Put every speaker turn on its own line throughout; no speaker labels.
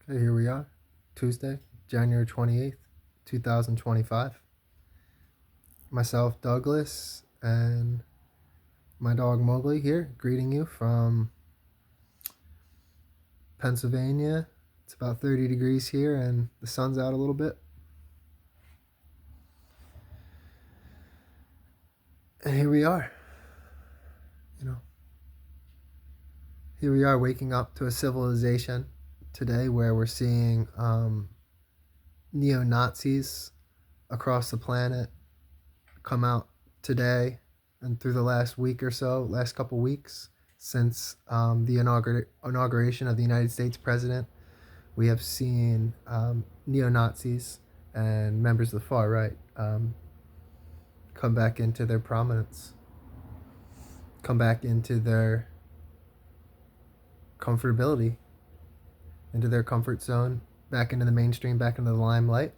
Okay, here we are, Tuesday, January 28th, 2025. Myself, Douglas, and my dog Mowgli here, greeting you from Pennsylvania. It's about 30 degrees here, and the sun's out a little bit. And here we are, you know, here we are waking up to a civilization today where we're seeing neo-Nazis across the planet come out today and through the last week or so, last couple weeks since the inauguration of the United States president. We have seen neo-Nazis and members of the far right come back into their prominence, come back into their comfortability, into their comfort zone, back into the mainstream, back into the limelight,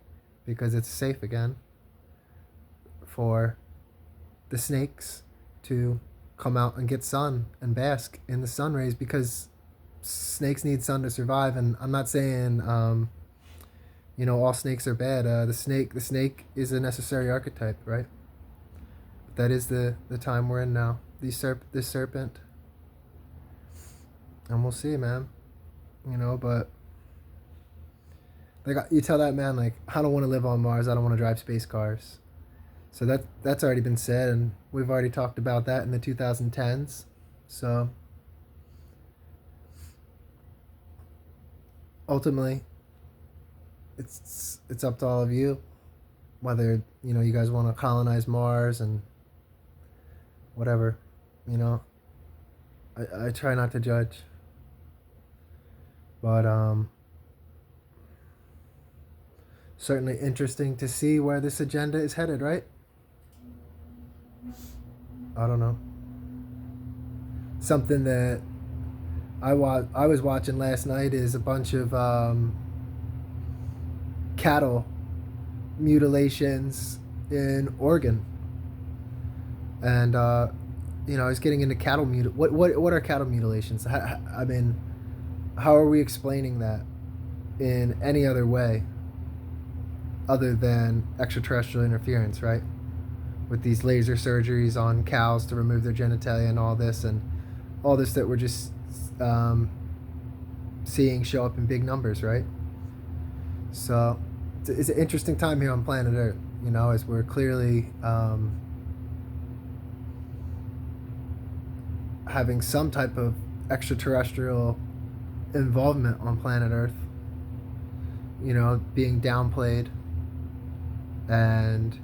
because it's safe again for the snakes to come out and get sun and bask in the sun rays, because snakes need sun to survive. And I'm not saying all snakes are bad. The snake is a necessary archetype, right? But that is the time we're in now. This serpent, and we'll see, man. But like you tell that man, like, I don't want to live on Mars. I don't want to drive space cars. So that's already been said, and we've already talked about that in the 2010s. So ultimately, it's up to all of you whether you guys want to colonize Mars and whatever. I try not to judge, but certainly interesting to see where this agenda is headed, right? I don't know. Something that I was watching last night is a bunch of cattle mutilations in Oregon, and I was getting into cattle What are cattle mutilations? I mean, how are we explaining that in any other way other than extraterrestrial interference, right? With these laser surgeries on cows to remove their genitalia and all this that we're just seeing show up in big numbers, right? So it's an interesting time here on planet Earth, as we're clearly having some type of extraterrestrial involvement on planet Earth, being downplayed, and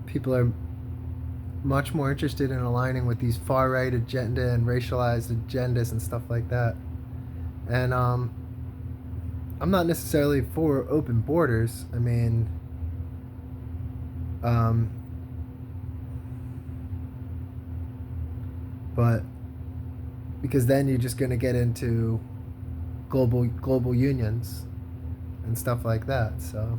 people are much more interested in aligning with these far right agenda and racialized agendas and stuff like that. And I'm not necessarily for open borders. I mean, but because then you're just going to get into global unions and stuff like that. So